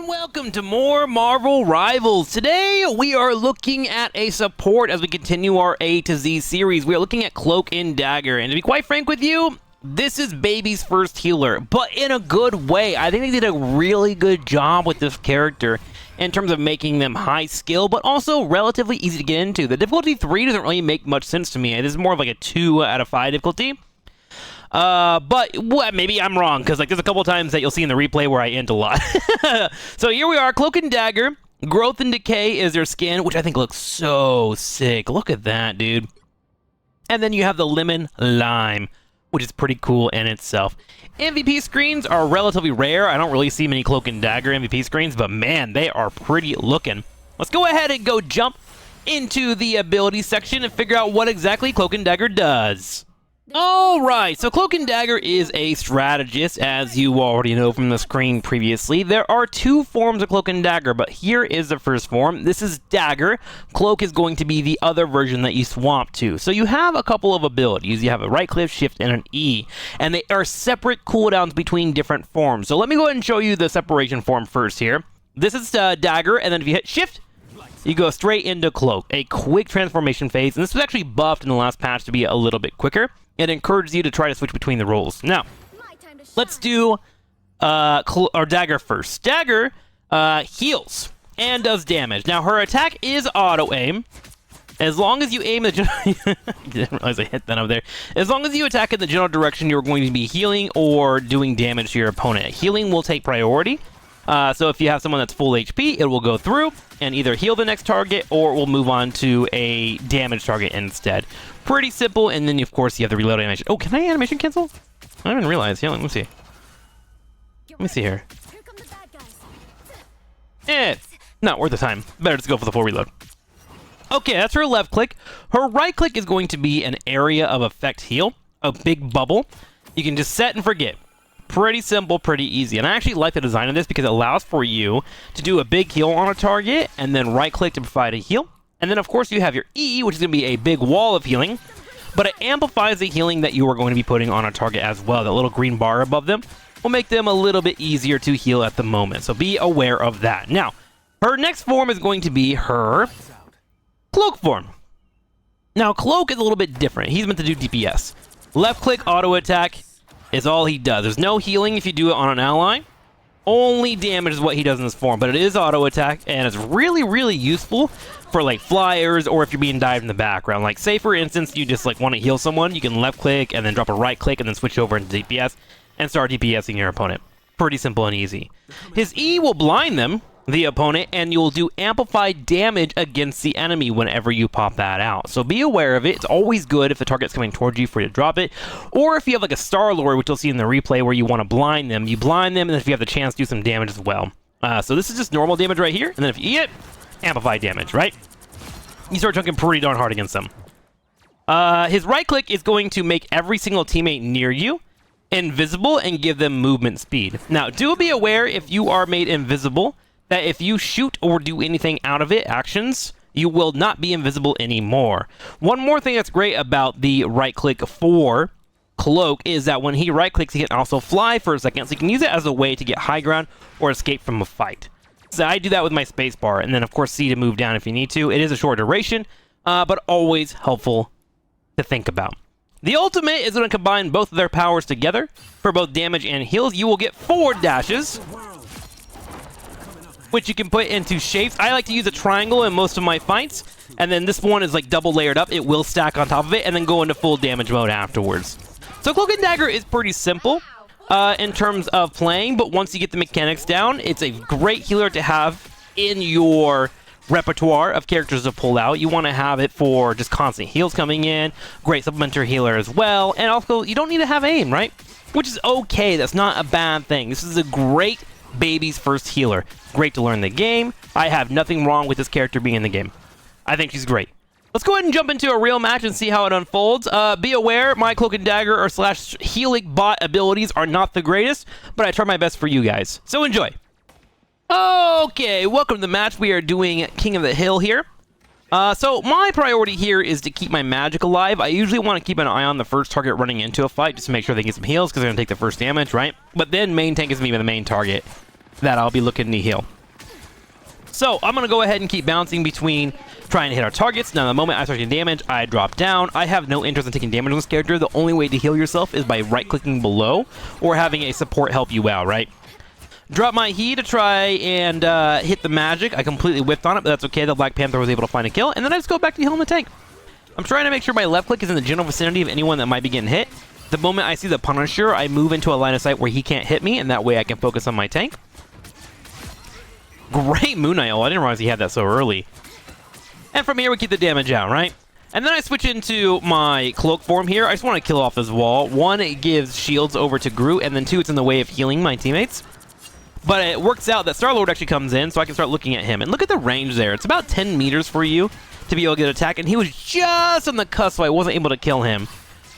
and welcome to more Marvel Rivals. Today we are looking at a support as we continue our A to Z series. We are looking at Cloak and Dagger, and to be quite frank with you, this is baby's first healer, but in a good way. I think they did a really good job with this character in terms of making them high skill, but also relatively easy to get into. The difficulty 3 doesn't really make much sense to me. This is more of like a 2 out of 5 difficulty. But maybe I'm wrong, because there's a couple times that you'll see in the replay where I int a lot. So here we are, Cloak and Dagger. Growth and Decay is their skin, which I think looks so sick. Look at that, dude. And then you have the Lemon Lime, which is pretty cool in itself. MVP screens are relatively rare. I don't really see many Cloak and Dagger MVP screens, but man, they are pretty looking. Let's go ahead and go jump into the ability section and figure out what exactly Cloak and Dagger does. Alright, so Cloak and Dagger is a strategist, as you already know from the screen previously. There are two forms of Cloak and Dagger, but here is the first form. This is Dagger. Cloak is going to be the other version that you swap to. So you have a couple of abilities. You have a right click, shift, and an E. And they are separate cooldowns between different forms. So let me go ahead and show you the separation form first here. This is Dagger, and then if you hit shift, you go straight into Cloak, a quick transformation phase. And this was actually buffed in the last patch to be a little bit quicker. It encourages you to try to switch between the roles. Now, let's do Dagger first. Dagger heals and does damage. Now, her attack is auto-aim. As long as you aim the I didn't realize I hit that over there. As long as you attack in the general direction, you're going to be healing or doing damage to your opponent. Healing will take priority. So if you have someone that's full HP, it will go through and either heal the next target or it will move on to a damage target instead. Pretty simple, and then of course you have the reload animation. Oh, can I animation cancel? I didn't realize. Yeah, let me see. Let me see here. Not worth the time. Better just go for the full reload. Okay, that's her left click. Her right click is going to be an area of effect heal, a big bubble. You can just set and forget. Pretty simple, pretty easy. And I actually like the design of this because it allows for you to do a big heal on a target and then right click to provide a heal. And then of course you have your E, which is going to be a big wall of healing, but it amplifies the healing that you are going to be putting on a target as well. That little green bar above them will make them a little bit easier to heal at the moment. So be aware of that. Now, her next form is going to be her Cloak form. Now, Cloak is a little bit different. He's meant to do DPS. Left click auto attack is all he does. There's no healing if you do it on an ally. Only damage is what he does in this form, but it is auto attack, and it's really, really useful for like flyers or if you're being dived in the background. Like say for instance, you just like want to heal someone, you can left click and then drop a right click and then switch over into DPS and start DPSing your opponent. Pretty simple and easy. His E will blind them, the opponent, and you'll do amplified damage against the enemy whenever you pop that out. So be aware of it. It's always good if the target's coming towards you for you to drop it. Or if you have like a Star-Lord, which you'll see in the replay where you want to blind them, you blind them, and then if you have the chance, do some damage as well. So this is just normal damage right here, and then if you eat it, amplified damage, right? You start chunking pretty darn hard against them. His right click is going to make every single teammate near you invisible and give them movement speed. Now, do be aware if you are made invisible that if you shoot or do anything out of it, actions, you will not be invisible anymore. One more thing that's great about the right click for Cloak is that when he right clicks, he can also fly for a second, so you can use it as a way to get high ground or escape from a fight. So I do that with my spacebar, and then of course C to move down if you need to. It is a short duration, but always helpful to think about. The ultimate is going to combine both of their powers together. For both damage and heals, you will get 4 dashes, which you can put into shapes. I like to use a triangle in most of my fights, and then this one is like double layered up. It will stack on top of it, and then go into full damage mode afterwards. So Cloak and Dagger is pretty simple in terms of playing, but once you get the mechanics down, it's a great healer to have in your repertoire of characters to pull out. You want to have it for just constant heals coming in, great supplementary healer as well, and also you don't need to have aim, right? Which is okay, that's not a bad thing. This is a great baby's first healer. Great to learn the game. I have nothing wrong with this character being in the game. I think she's great. Let's go ahead and jump into a real match and see how it unfolds. Be aware, my Cloak and Dagger or slash healing bot abilities are not the greatest, but I try my best for you guys. So enjoy. Okay, welcome to the match. We are doing King of the Hill here. So my priority here is to keep my magic alive. I usually want to keep an eye on the first target running into a fight just to make sure they get some heals because they're going to take the first damage, right? But then main tank is going to be the main target. that I'll be looking to heal. So I'm going to go ahead and keep bouncing between trying to hit our targets. Now, the moment I start taking damage, I drop down. I have no interest in taking damage on this character. The only way to heal yourself is by right-clicking below or having a support help you out, right? Drop my E to try and hit the magic. I completely whiffed on it, but that's okay. The Black Panther was able to find a kill, and then I just go back to healing the tank. I'm trying to make sure my left click is in the general vicinity of anyone that might be getting hit. The moment I see the Punisher, I move into a line of sight where he can't hit me, and that way I can focus on my tank. Great Moon Knight ult. I didn't realize he had that so early. And from here, we keep the damage out, right? And then I switch into my Cloak form here. I just want to kill off this wall. One, it gives shields over to Groot, and then two, it's in the way of healing my teammates. But it works out that Star-Lord actually comes in, so I can start looking at him. And look at the range there. It's about 10 meters for you to be able to get an attack, and he was just on the cusp, so I wasn't able to kill him.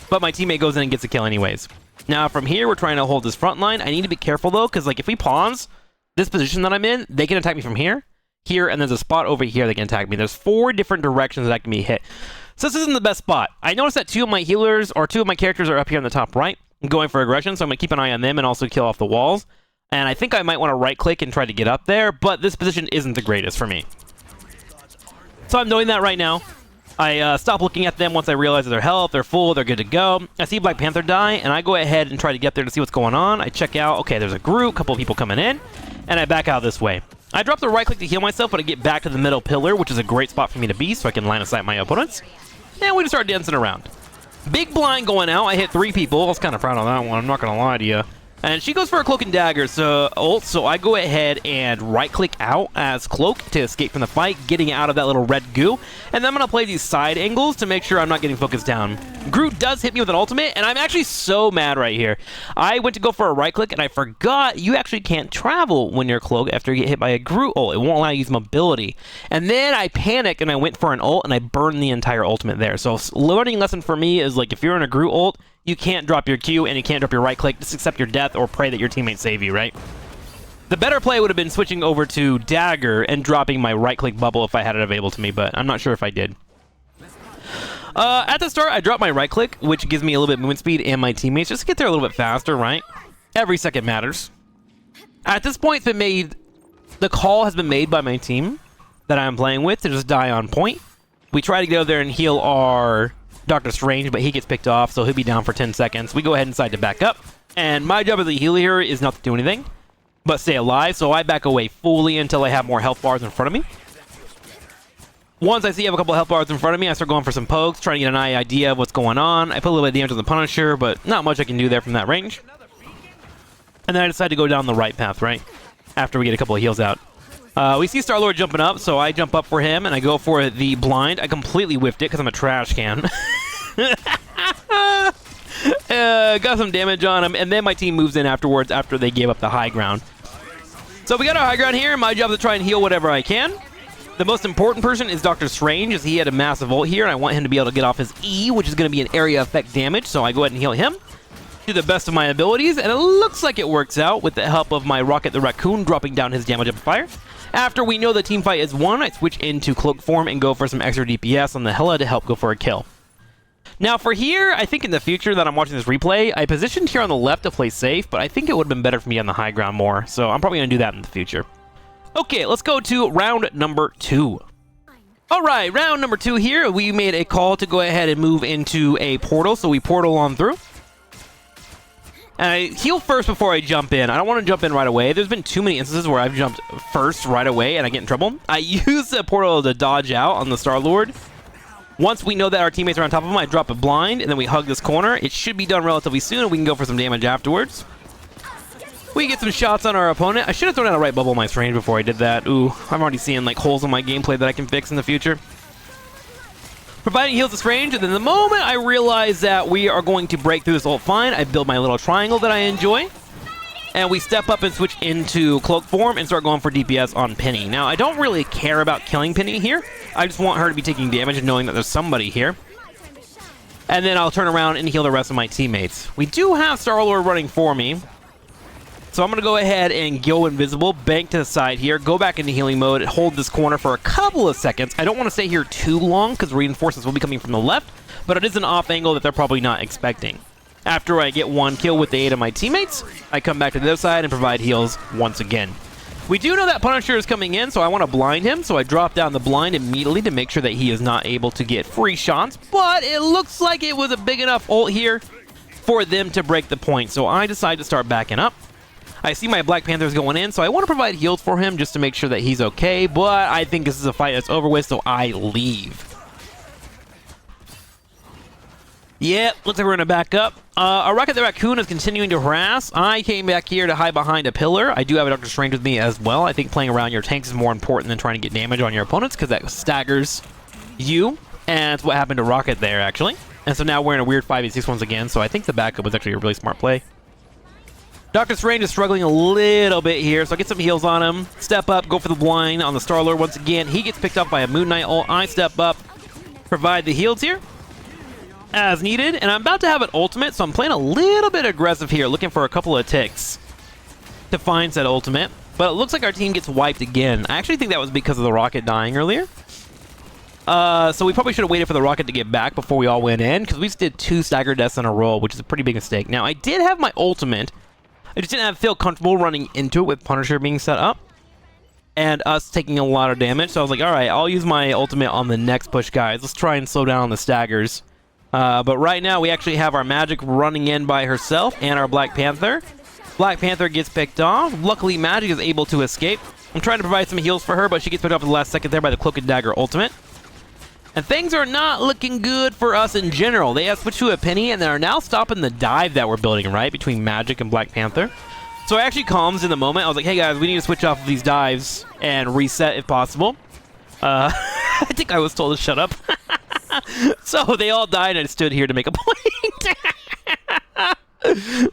But my teammate goes in and gets a kill anyways. Now, from here, we're trying to hold this front line. I need to be careful, though, because like if we pause this position that I'm in, they can attack me from here, here, and there's a spot over here that can attack me. There's 4 different directions that I can be hit. So this isn't the best spot. I noticed that 2 of my healers, or 2 of my characters are up here on the top right, going for aggression, so I'm going to keep an eye on them and also kill off the walls. And I think I might want to right-click and try to get up there, but this position isn't the greatest for me. So I'm doing that right now. I stop looking at them once I realize that their health, they're full, they're good to go. I see Black Panther die, and I go ahead and try to get there to see what's going on. I check out, okay, there's a group, a couple of people coming in, and I back out this way. I drop the right-click to heal myself, but I get back to the middle pillar, which is a great spot for me to be, so I can line of sight my opponents. And we just start dancing around. Big blind going out. I hit 3 people. I was kind of proud of that one, I'm not going to lie to you. And she goes for a Cloak and Dagger, so I go ahead and right-click out as Cloak to escape from the fight, getting out of that little red goo. And then I'm going to play these side angles to make sure I'm not getting focused down. Groot does hit me with an ultimate, and I'm actually so mad right here. I went to go for a right-click, and I forgot you actually can't travel when you're Cloak after you get hit by a Groot ult. It won't allow you to use mobility. And then I panicked, and I went for an ult, and I burned the entire ultimate there. So learning lesson for me is, like, if you're in a Groot ult, you can't drop your Q and you can't drop your right click. Just accept your death or pray that your teammates save you, right? The better play would have been switching over to Dagger and dropping my right click bubble if I had it available to me, but I'm not sure if I did. At the start, I dropped my right click, which gives me a little bit movement speed and my teammates just to get there a little bit faster, right? Every second matters. At this point, the call has been made by my team that I'm playing with to just die on point. We try to get over there and heal our Doctor Strange, but he gets picked off, so he'll be down for 10 seconds. We go ahead and decide to back up, and my job as a healer here is not to do anything, but stay alive, so I back away fully until I have more health bars in front of me. Once I see I have a couple of health bars in front of me, I start going for some pokes, trying to get an idea of what's going on. I put a little bit of damage on the Punisher, but not much I can do there from that range. And then I decide to go down the right path, right? After we get a couple of heals out. We see Star-Lord jumping up, so I jump up for him, and I go for the blind. I completely whiffed it because I'm a trash can. Got some damage on him, and then my team moves in afterwards after they gave up the high ground. So we got our high ground here. My job is to try and heal whatever I can. The most important person is Doctor Strange, as he had a massive ult here, and I want him to be able to get off his E, which is going to be an area effect damage, so I go ahead and heal him to the best of my abilities, and it looks like it works out with the help of my Rocket the Raccoon dropping down his damage amplifier. After we know the team fight is won, I switch into Cloak form and go for some extra DPS on the Hela to help go for a kill. Now for here, I think in the future that I'm watching this replay, I positioned here on the left to play safe, but I think it would have been better for me on the high ground more, so I'm probably going to do that in the future. Okay, let's go to round number 2. Alright, round number 2 here, we made a call to go ahead and move into a portal, so we portal on through. And I heal first before I jump in. I don't want to jump in right away. There's been too many instances where I've jumped first right away and I get in trouble. I use the portal to dodge out on the Star-Lord. Once we know that our teammates are on top of him, I drop a blind and then we hug this corner. It should be done relatively soon and we can go for some damage afterwards. We get some shots on our opponent. I should have thrown out a right bubble on my Strange before I did that. Ooh, I'm already seeing like holes in my gameplay that I can fix in the future. Providing heals to Strange, and then the moment I realize that we are going to break through this ult fine, I build my little triangle that I enjoy. And we step up and switch into Cloak form and start going for DPS on Penny. Now, I don't really care about killing Penny here. I just want her to be taking damage and knowing that there's somebody here. And then I'll turn around and heal the rest of my teammates. We do have Star-Lord running for me. So I'm going to go ahead and go invisible, bank to the side here, go back into healing mode, hold this corner for a couple of seconds. I don't want to stay here too long because reinforcements will be coming from the left, but it is an off angle that they're probably not expecting. After I get one kill with the aid of my teammates, I come back to the other side and provide heals once again. We do know that Punisher is coming in, so I want to blind him, so I drop down the blind immediately to make sure that he is not able to get free shots, but it looks like it was a big enough ult here for them to break the point, so I decide to start backing up. I see my Black Panthers going in, so I want to provide heals for him just to make sure that he's okay, but I think this is a fight that's over with, so I leave. Yep, looks like we're going to back up. Our Rocket the Raccoon is continuing to harass. I came back here to hide behind a pillar. I do have a Doctor Strange with me as well. I think playing around your tanks is more important than trying to get damage on your opponents because that staggers you, and that's what happened to Rocket there, actually. And so now we're in a weird 5v6 once again, so I think the backup was actually a really smart play. Doctor Strange is struggling a little bit here, so I get some heals on him. Step up, go for the blind on the Star-Lord once again. He gets picked up by a Moon Knight ult. I step up, provide the heals here as needed, and I'm about to have an ultimate, so I'm playing a little bit aggressive here, looking for a couple of ticks to find said ultimate. But it looks like our team gets wiped again. I actually think that was because of the Rocket dying earlier. So we probably should have waited for the Rocket to get back before we all went in, because we just did 2 stagger deaths in a row, which is a pretty big mistake. Now, I did have my ultimate. I just didn't feel comfortable running into it with Punisher being set up and us taking a lot of damage. So I was like, all right, I'll use my ultimate on the next push, guys. Let's try and slow down the staggers. But right now, we actually have our Magic running in by herself and our Black Panther. Black Panther gets picked off. Luckily, Magic is able to escape. I'm trying to provide some heals for her, but she gets picked off at the last second there by the Cloak and Dagger ultimate. And things are not looking good for us in general. They have switched to a Penny, and they are now stopping the dive that we're building, right, between Magic and Black Panther. So I actually calms in the moment. I was like, hey, guys, we need to switch off of these dives and reset if possible. I think I was told to shut up. So they all died, and I stood here to make a point.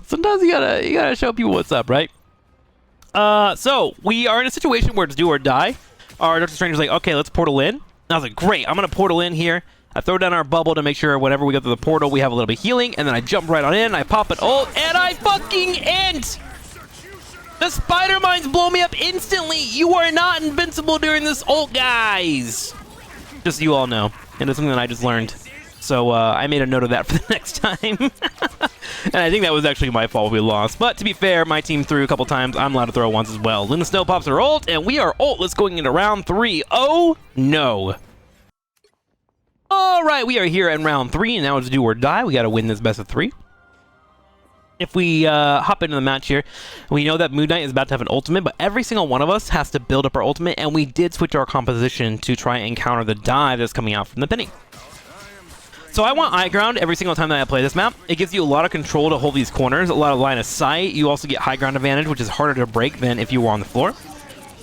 Sometimes you gotta show people what's up, right? So we are in a situation where it's do or die. Our Doctor Strange was like, okay, let's portal in. I was like, great, I'm going to portal in here. I throw down our bubble to make sure whenever we go through the portal, we have a little bit of healing, and then I jump right on in, I pop an ult, and I fucking end! The spider mines blow me up instantly! You are not invincible during this ult, guys! Just so you all know. And it's something that I just learned. So I made a note of that for the next time. And I think that was actually my fault we lost. But to be fair, my team threw a couple times. I'm allowed to throw once as well. Luna Snow pops her ult, and we are ultless going into round 3. Oh, no. All right, we are here in round 3, and now it's do or die. We got to win this best of 3. If we hop into the match here, we know that Moon Knight is about to have an ultimate, but every single one of us has to build up our ultimate, and we did switch our composition to try and counter the dive that's coming out from the Penny. So I want high ground every single time that I play this map. It gives you a lot of control to hold these corners, a lot of line of sight. You also get high ground advantage, which is harder to break than if you were on the floor.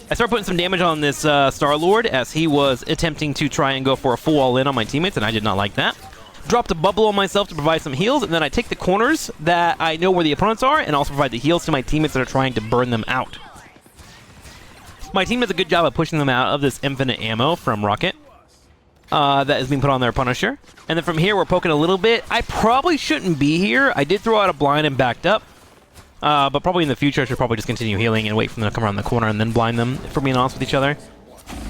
I started putting some damage on this Star-Lord as he was attempting to try and go for a full all-in on my teammates, and I did not like that. Dropped a bubble on myself to provide some heals, and then I take the corners that I know where the opponents are and also provide the heals to my teammates that are trying to burn them out. My team does a good job of pushing them out of this infinite ammo from Rocket that is being put on their Punisher. And then from here, we're poking a little bit. I probably shouldn't be here. I did throw out a blind and backed up. But probably in the future, I should probably just continue healing and wait for them to come around the corner and then blind them, if we're being honest with each other.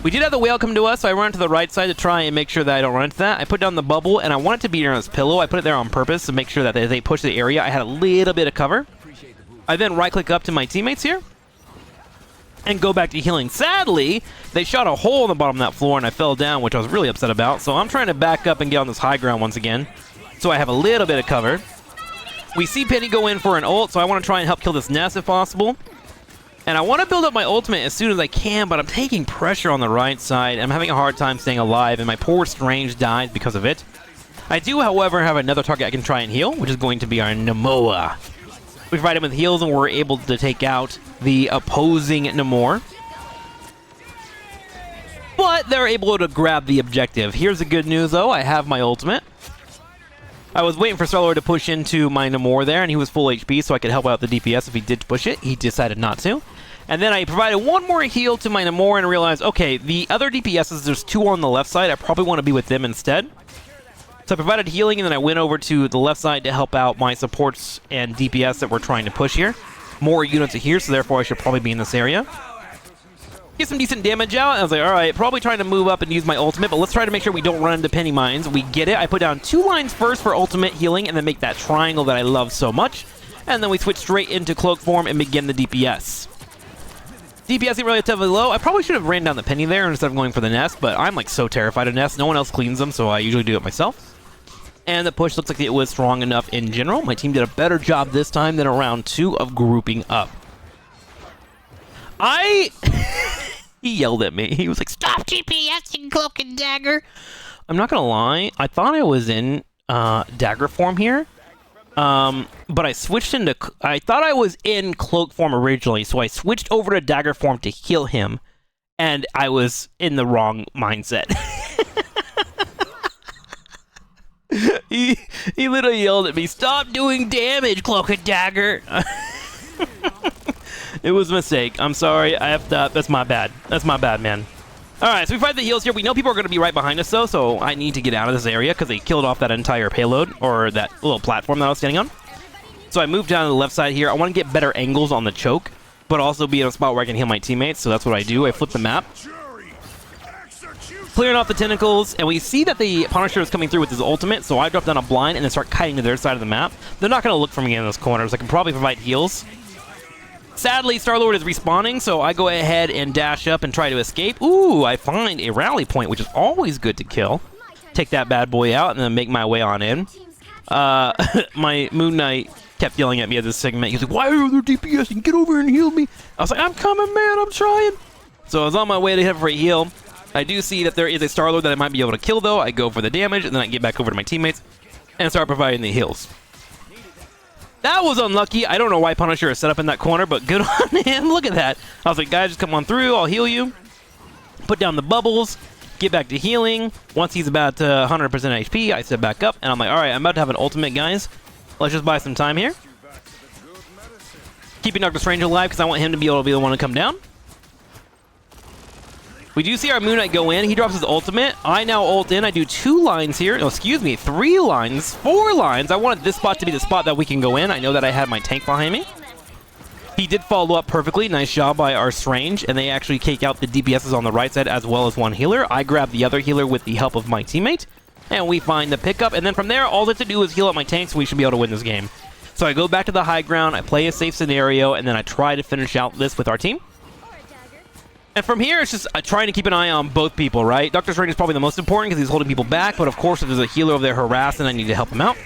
We did have the whale come to us, so I run to the right side to try and make sure that I don't run into that. I put down the bubble, and I want it to be near this pillow. I put it there on purpose to make sure that as they push the area, I had a little bit of cover. I then right-click up to my teammates here and go back to healing. Sadly, they shot a hole in the bottom of that floor, and I fell down, which I was really upset about. So I'm trying to back up and get on this high ground once again, so I have a little bit of cover. We see Penny go in for an ult, so I want to try and help kill this nest if possible. And I want to build up my ultimate as soon as I can, but I'm taking pressure on the right side. I'm having a hard time staying alive, and my poor Strange dies because of it. I do, however, have another target I can try and heal, which is going to be our Namor. We provide him with heals, and we're able to take out the opposing Namor. But they're able to grab the objective. Here's the good news, though. I have my ultimate. I was waiting for Star-Lord to push into my Namor there, and he was full HP, so I could help out the DPS if he did push it. He decided not to. And then I provided one more heal to my Namor and realized, okay, the other DPSs, there's 2 on the left side. I probably want to be with them instead. So I provided healing, and then I went over to the left side to help out my supports and DPS that we're trying to push here. More units are here, so therefore I should probably be in this area. Get some decent damage out. I was like, all right, probably trying to move up and use my ultimate, but let's try to make sure we don't run into Penny Mines. We get it. I put down 2 lines first for ultimate healing, and then make that triangle that I love so much. And then we switch straight into Cloak form and begin the DPS. DPS isn't relatively low. I probably should have ran down the penny there instead of going for the nest, but I'm like so terrified of nests. No one else cleans them, so I usually do it myself. And the push looks like it was strong enough in general. My team did a better job this time than round 2 of grouping up. He yelled at me. He was like, "Stop GPSing Cloak and Dagger." I'm not gonna lie. I thought I was in Dagger form here. But I switched into... I thought I was in Cloak form originally, so I switched over to Dagger form to heal him, and I was in the wrong mindset. He literally yelled at me, "Stop doing damage, Cloak and Dagger!" It was a mistake. I'm sorry. I have to... That's my bad. That's my bad, man. Alright, so we fight the heals here. We know people are going to be right behind us, though, so I need to get out of this area because they killed off that entire payload, or that little platform that I was standing on. So I moved down to the left side here. I want to get better angles on the choke, but also be in a spot where I can heal my teammates, so that's what I do. I flip the map. Clearing off the tentacles, and we see that the Punisher is coming through with his ultimate, so I drop down a blind and then start kiting to their side of the map. They're not going to look for me in those corners. I can probably provide heals. Sadly, Star-Lord is respawning, so I go ahead and dash up and try to escape. Ooh, I find a rally point, which is always good to kill. Take that bad boy out and then make my way on in. My Moon Knight kept yelling at me at this segment. He's like, "Why are there DPSing? Get over and heal me." I was like, "I'm coming, man. I'm trying." So I was on my way to hit for a heal. I do see that there is a Star-Lord that I might be able to kill, though. I go for the damage, and then I get back over to my teammates and start providing the heals. That was unlucky. I don't know why Punisher is set up in that corner, but good on him. Look at that. I was like, "Guys, just come on through. I'll heal you." Put down the bubbles. Get back to healing. Once he's about 100% HP, I step back up, and I'm like, "All right, I'm about to have an ultimate, guys. Let's just buy some time here." Keeping Doctor Strange alive because I want him to be able to be the one to come down. We do see our Moon Knight go in. He drops his ultimate. I now ult in. I do 2 lines here. No, excuse me, 3 lines. 4 lines. I wanted this spot to be the spot that we can go in. I know that I had my tank behind me. He did follow up perfectly. Nice job by our Strange. And they actually cake out the DPSs on the right side as well as one healer. I grab the other healer with the help of my teammate. And we find the pickup. And then from there, all they have to do is heal up my tanks. We should be able to win this game. So I go back to the high ground. I play a safe scenario. And then I try to finish out this with our team. And from here, it's just trying to keep an eye on both people, right? Dr. Strange is probably the most important because he's holding people back, but of course, if there's a healer over there harassing, I need to help him out.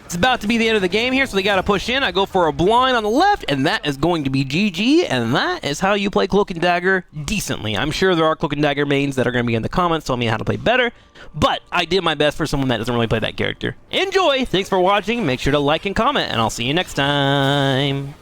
It's about to be the end of the game here, so they got to push in. I go for a blind on the left, and that is going to be GG, and that is how you play Cloak and Dagger decently. I'm sure there are Cloak and Dagger mains that are going to be in the comments telling me how to play better, but I did my best for someone that doesn't really play that character. Enjoy! Thanks for watching. Make sure to like and comment, and I'll see you next time.